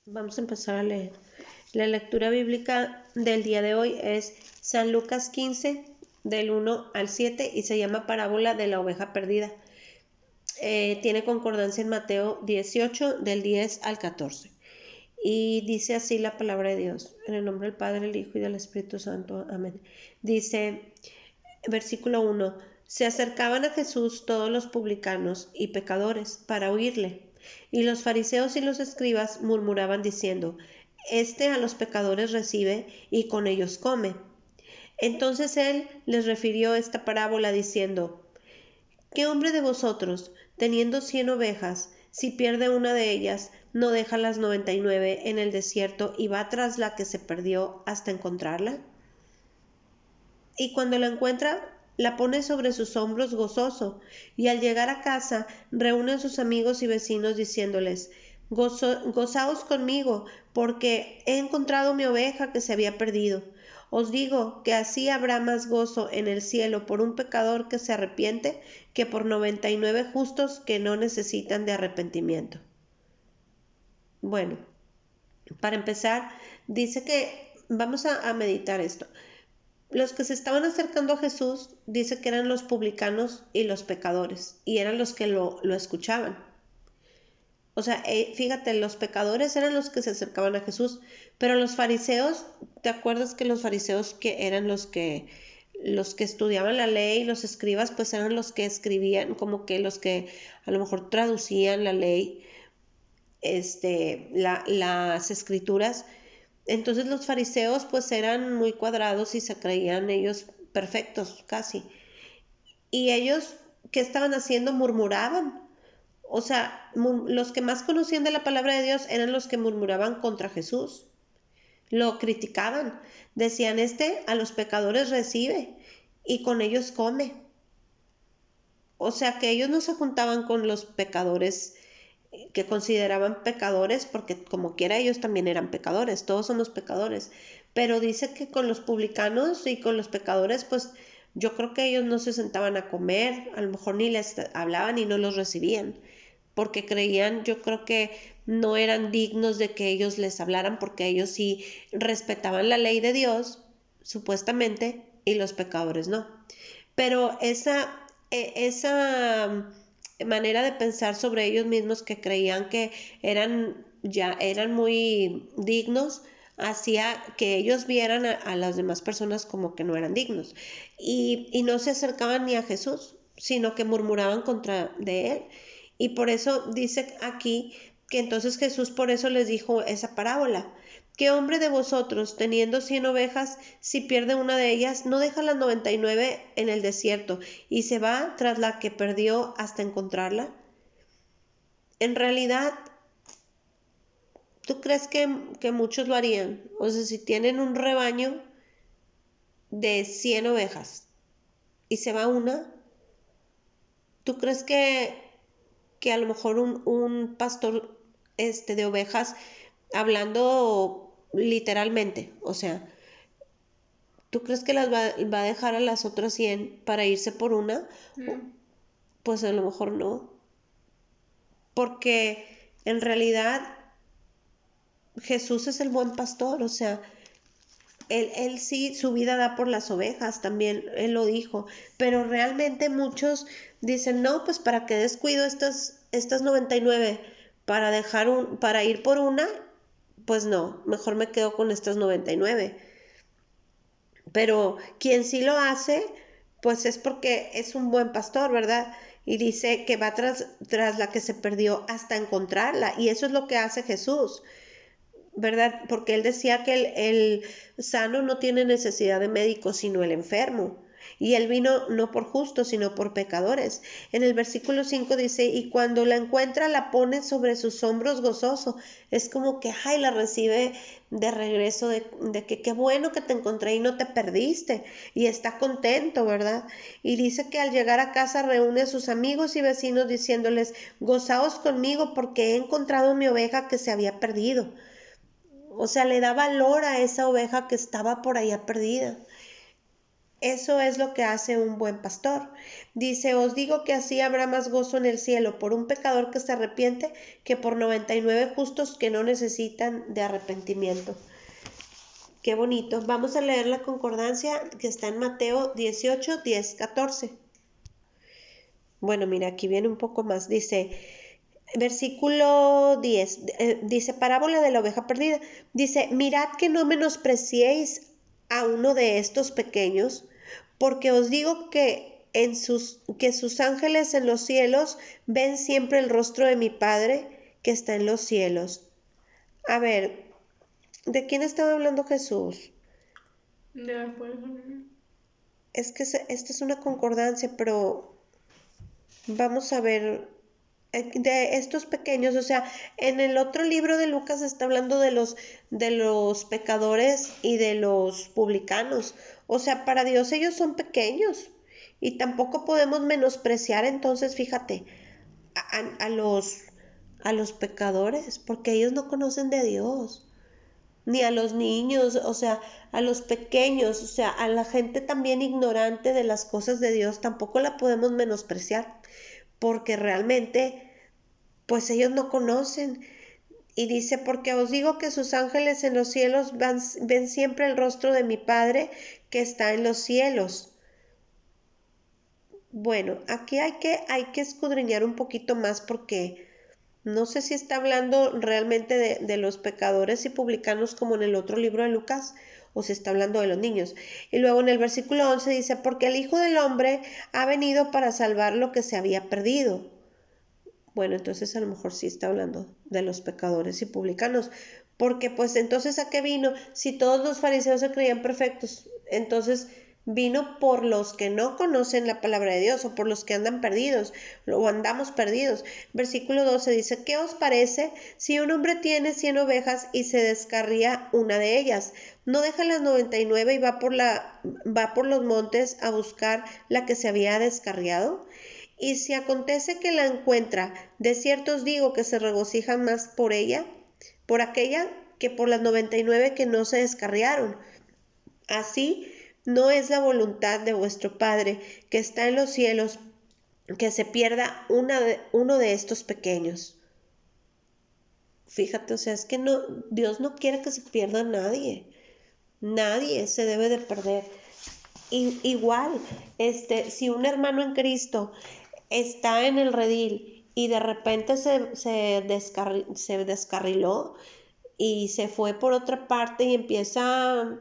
Vamos a empezar a leer. La lectura bíblica del día de hoy es San Lucas 15, del 1 al 7, y se llama Parábola de la oveja perdida. Tiene concordancia en Mateo 18, del 10 al 14. Y dice así la palabra de Dios, en el nombre del Padre, del Hijo y del Espíritu Santo. Amén. Dice, versículo 1, se acercaban a Jesús todos los publicanos y pecadores para oírle. Y los fariseos y los escribas murmuraban diciendo, este a los pecadores recibe y con ellos come. Entonces él les refirió esta parábola diciendo, ¿qué hombre de vosotros, teniendo 100 ovejas, si pierde una de ellas, no deja las 99 en el desierto y va tras la que se perdió hasta encontrarla? Y cuando la encuentra, la pone sobre sus hombros gozoso, y al llegar a casa reúne a sus amigos y vecinos diciéndoles, gozaos conmigo, porque he encontrado mi oveja que se había perdido. Os digo que así habrá más gozo en el cielo por un pecador que se arrepiente que por 99 justos que no necesitan de arrepentimiento. Bueno, para empezar, dice que vamos a meditar esto. Los que se estaban acercando a Jesús dice que eran los publicanos y los pecadores, y eran los que lo escuchaban. O sea, fíjate, los pecadores eran los que se acercaban a Jesús, pero los fariseos, ¿te acuerdas que los fariseos que eran los que estudiaban la ley, los escribas, pues eran los que escribían, como que los que a lo mejor traducían la ley, las escrituras? Entonces los fariseos pues eran muy cuadrados y se creían ellos perfectos casi. Y ellos, ¿qué estaban haciendo? Murmuraban. O sea, los que más conocían de la palabra de Dios eran los que murmuraban contra Jesús. Lo criticaban. Decían, a los pecadores recibe y con ellos come. O sea, que ellos no se juntaban con los pecadores que consideraban pecadores, porque como quiera ellos también eran pecadores, todos somos pecadores, pero dice que con los publicanos y con los pecadores, pues yo creo que ellos no se sentaban a comer, a lo mejor ni les hablaban y no los recibían, porque creían, yo creo que no eran dignos de que ellos les hablaran, porque ellos sí respetaban la ley de Dios, supuestamente, y los pecadores no. Pero esa manera de pensar sobre ellos mismos, que creían que eran muy dignos, hacía que ellos vieran a las demás personas como que no eran dignos, y no se acercaban ni a Jesús, sino que murmuraban contra de él. Y por eso dice aquí que entonces Jesús por eso les dijo esa parábola. ¿Qué hombre de vosotros, teniendo 100 ovejas, si pierde una de ellas, no deja las 99 en el desierto y se va tras la que perdió hasta encontrarla? En realidad, ¿tú crees que muchos lo harían? O sea, si tienen un rebaño de 100 ovejas y se va una, ¿tú crees que a lo mejor un pastor de ovejas, hablando literalmente, o sea, ¿tú crees que las va a dejar a las otras 100 para irse por una? Pues a lo mejor no, porque en realidad Jesús es el buen pastor, o sea, él sí su vida da por las ovejas, también él lo dijo, pero realmente muchos dicen, no, pues para qué descuido estas 99 para ir por una, pues no, mejor me quedo con estas 99. Pero quien sí lo hace, pues es porque es un buen pastor, ¿verdad? Y dice que va tras la que se perdió hasta encontrarla, y eso es lo que hace Jesús, ¿verdad? Porque él decía que el sano no tiene necesidad de médico, sino el enfermo. Y él vino no por justos, sino por pecadores. En el versículo 5 dice, y cuando la encuentra la pone sobre sus hombros gozoso. Es como que, ay, la recibe de regreso, de que qué bueno que te encontré y no te perdiste. Y está contento, ¿verdad? Y dice que al llegar a casa reúne a sus amigos y vecinos diciéndoles, gozaos conmigo porque he encontrado mi oveja que se había perdido. O sea, le da valor a esa oveja que estaba por allá perdida. Eso es lo que hace un buen pastor. Dice, os digo que así habrá más gozo en el cielo por un pecador que se arrepiente que por 99 justos que no necesitan de arrepentimiento. Qué bonito. Vamos a leer la concordancia que está en Mateo 18, 10, 14. Bueno, mira, aquí viene un poco más. Dice, versículo 10, dice, parábola de la oveja perdida. Dice, mirad que no menospreciéis a uno de estos pequeños, porque os digo que sus ángeles en los cielos ven siempre el rostro de mi Padre que está en los cielos. A ver, ¿de quién estaba hablando Jesús? De las personas. Es que esta es una concordancia, pero vamos a ver de estos pequeños, o sea, en el otro libro de Lucas está hablando de los pecadores y de los publicanos. O sea, para Dios ellos son pequeños y tampoco podemos menospreciar entonces, fíjate, a los pecadores, porque ellos no conocen de Dios, ni a los niños, o sea, a los pequeños, o sea, a la gente también ignorante de las cosas de Dios, tampoco la podemos menospreciar, porque realmente, pues ellos no conocen. Y dice, porque os digo que sus ángeles en los cielos ven siempre el rostro de mi Padre que está en los cielos. Bueno, aquí hay que escudriñar un poquito más porque no sé si está hablando realmente de los pecadores y publicanos como en el otro libro de Lucas o si está hablando de los niños. Y luego en el versículo 11 dice, porque el Hijo del Hombre ha venido para salvar lo que se había perdido. Bueno, entonces a lo mejor sí está hablando de los pecadores y publicanos, porque pues entonces ¿a qué vino? Si todos los fariseos se creían perfectos, entonces vino por los que no conocen la palabra de Dios o por los que andan perdidos o andamos perdidos. Versículo 12 dice, ¿qué os parece si un hombre tiene 100 ovejas y se descarría una de ellas? ¿No deja las 99 y va por los montes a buscar la que se había descarriado? Y si acontece que la encuentra, de cierto os digo que se regocijan más por ella, por aquella, que por las 99 que no se descarriaron. Así no es la voluntad de vuestro Padre que está en los cielos, que se pierda uno de estos pequeños. Fíjate, o sea, es que no, Dios no quiere que se pierda nadie. Nadie se debe de perder. Igual, si un hermano en Cristo está en el redil y de repente se descarriló y se fue por otra parte y empieza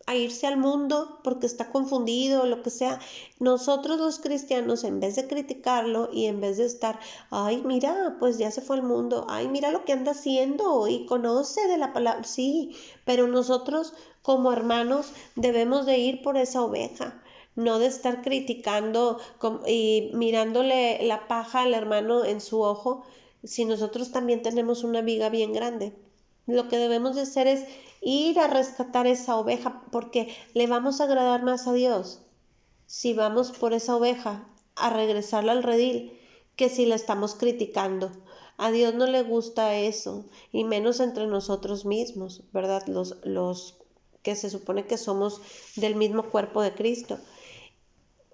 a irse al mundo porque está confundido o lo que sea, nosotros los cristianos en vez de criticarlo y en vez de estar, ay mira, pues ya se fue al mundo, ay mira lo que anda haciendo y conoce de la palabra, sí, pero nosotros como hermanos debemos de ir por esa oveja, no de estar criticando y mirándole la paja al hermano en su ojo, si nosotros también tenemos una viga bien grande. Lo que debemos de hacer es ir a rescatar esa oveja porque le vamos a agradar más a Dios si vamos por esa oveja a regresarla al redil que si la estamos criticando. A Dios no le gusta eso, y menos entre nosotros mismos, ¿verdad? Los que se supone que somos del mismo cuerpo de Cristo.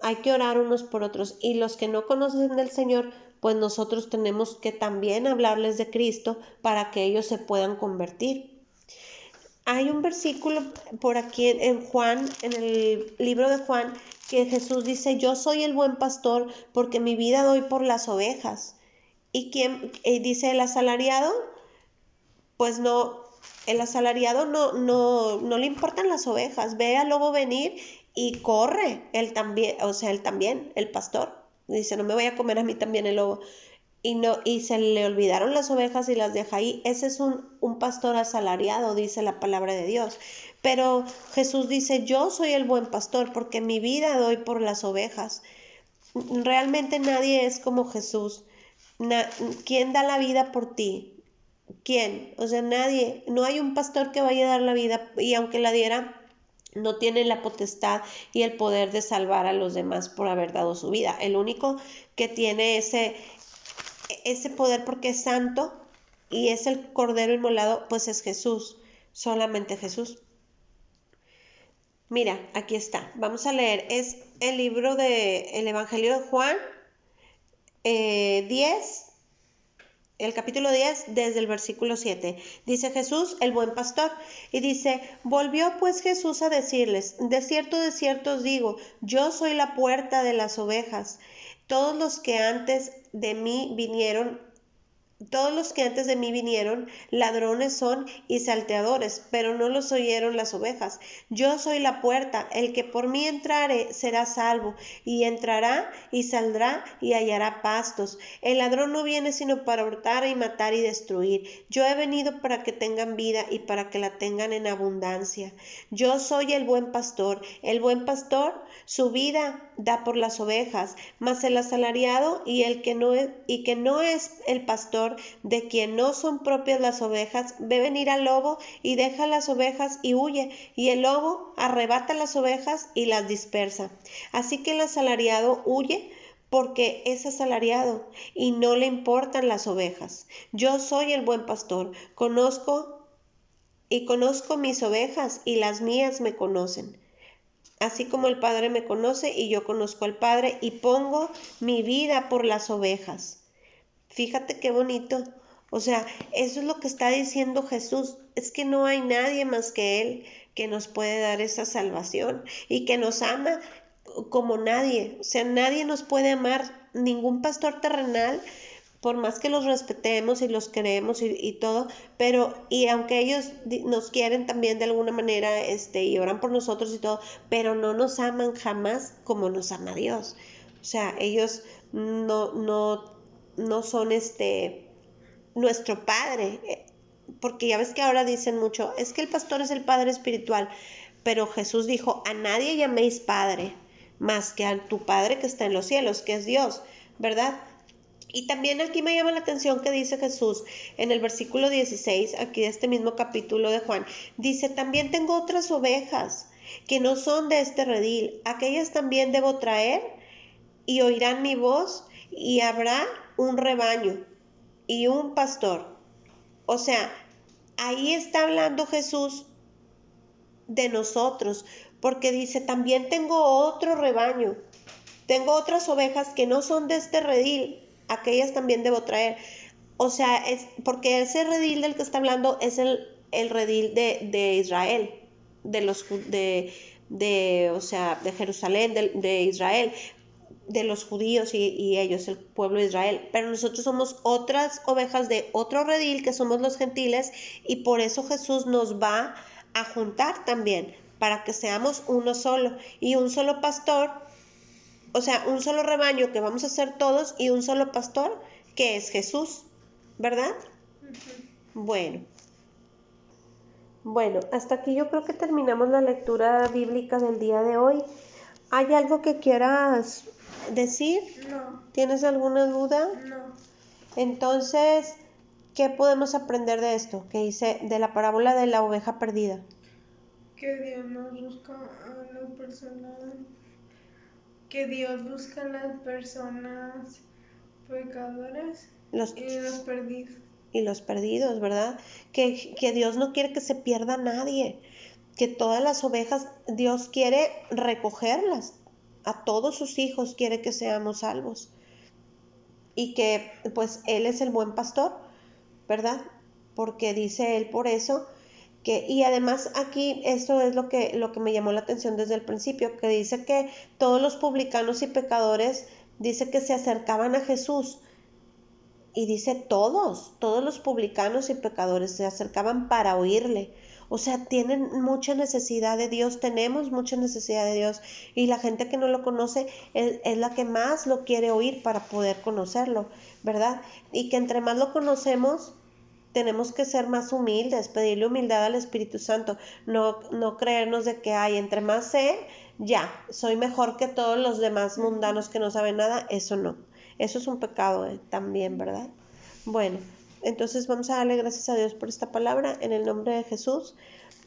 Hay que orar unos por otros, y los que no conocen del Señor, pues nosotros tenemos que también hablarles de Cristo para que ellos se puedan convertir. Hay un versículo por aquí en Juan, en el libro de Juan, que Jesús dice, yo soy el buen pastor porque mi vida doy por las ovejas. ¿Y quién dice el asalariado? Pues no, el asalariado no le importan las ovejas, ve al lobo venir y corre, él también, o sea, él también, el pastor. Dice, no me voy a comer a mí también el lobo. Y se le olvidaron las ovejas y las deja ahí. Ese es un pastor asalariado, dice la palabra de Dios. Pero Jesús dice, yo soy el buen pastor porque mi vida doy por las ovejas. Realmente nadie es como Jesús. ¿Quién da la vida por ti? ¿Quién? O sea, nadie. No hay un pastor que vaya a dar la vida y aunque la diera, no tiene la potestad y el poder de salvar a los demás por haber dado su vida. El único que tiene ese poder porque es santo y es el Cordero inmolado, pues es Jesús, solamente Jesús. Mira, aquí está. Vamos a leer. Es el libro el Evangelio de Juan, 10, el capítulo 10, desde el versículo 7. Dice Jesús, el buen pastor, y dice, volvió pues Jesús a decirles, de cierto os digo, yo soy la puerta de las ovejas. Todos los que antes de mí vinieron, ladrones son y salteadores, pero no los oyeron las ovejas. Yo soy la puerta, el que por mí entrare será salvo, y entrará y saldrá y hallará pastos. El ladrón no viene sino para hurtar y matar y destruir. Yo he venido para que tengan vida y para que la tengan en abundancia. Yo soy el buen pastor su vida da por las ovejas, mas el asalariado y que no es el pastor, de quien no son propias las ovejas, ve venir al lobo y deja las ovejas y huye, y el lobo arrebata las ovejas y las dispersa. Así que el asalariado huye porque es asalariado y no le importan las ovejas. Yo soy el buen pastor, conozco mis ovejas y las mías me conocen. Así como el Padre me conoce y yo conozco al Padre y pongo mi vida por las ovejas. Fíjate qué bonito. O sea, eso es lo que está diciendo Jesús. Es que no hay nadie más que Él que nos puede dar esa salvación y que nos ama como nadie. O sea, nadie nos puede amar, ningún pastor terrenal, por más que los respetemos y los queremos y todo, pero y aunque ellos nos quieren también de alguna manera y oran por nosotros y todo, pero no nos aman jamás como nos ama Dios. O sea, ellos no son nuestro padre, porque ya ves que ahora dicen mucho, es que el pastor es el padre espiritual, pero Jesús dijo, a nadie llaméis padre, más que a tu Padre que está en los cielos, que es Dios, ¿verdad? Y también aquí me llama la atención que dice Jesús en el versículo 16, aquí de este mismo capítulo de Juan, dice, también tengo otras ovejas que no son de este redil, aquellas también debo traer y oirán mi voz y habrá un rebaño y un pastor. O sea, ahí está hablando Jesús de nosotros, porque dice, también tengo otro rebaño, tengo otras ovejas que no son de este redil, aquellas también debo traer. O sea, es porque ese redil del que está hablando es el redil de Israel, o sea, de Jerusalén, de Israel, de los judíos y ellos, el pueblo de Israel. Pero nosotros somos otras ovejas de otro redil, que somos los gentiles, y por eso Jesús nos va a juntar también, para que seamos uno solo, y un solo pastor, o sea, un solo rebaño que vamos a ser todos, y un solo pastor que es Jesús, ¿verdad? Bueno, hasta aquí yo creo que terminamos la lectura bíblica del día de hoy. ¿Hay algo que quieras decir? No. ¿Tienes alguna duda? No. Entonces, ¿qué podemos aprender de esto? Que dice de la parábola de la oveja perdida. Que Dios busca a las personas pecadoras y los perdidos. Y los perdidos, ¿verdad? Que Dios no quiere que se pierda nadie, que todas las ovejas, Dios quiere recogerlas, a todos sus hijos quiere que seamos salvos, y que pues Él es el buen pastor, ¿verdad? Porque dice Él por eso, y además aquí esto es lo que me llamó la atención desde el principio, que dice que todos los publicanos y pecadores, dice que se acercaban a Jesús, y dice todos los publicanos y pecadores se acercaban para oírle. O sea, tienen mucha necesidad de Dios, tenemos mucha necesidad de Dios, y la gente que no lo conoce es la que más lo quiere oír para poder conocerlo, ¿verdad? Y que entre más lo conocemos, tenemos que ser más humildes, pedirle humildad al Espíritu Santo, no creernos de que hay, entre más sé, ya, soy mejor que todos los demás mundanos que no saben nada. Eso no, eso es un pecado también, ¿verdad? Bueno, entonces vamos a darle gracias a Dios por esta palabra, en el nombre de Jesús.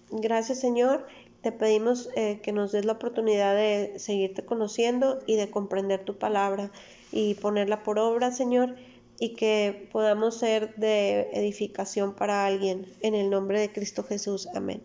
Gracias, Señor, te pedimos que nos des la oportunidad de seguirte conociendo y de comprender tu palabra y ponerla por obra, Señor, y que podamos ser de edificación para alguien, en el nombre de Cristo Jesús. Amén.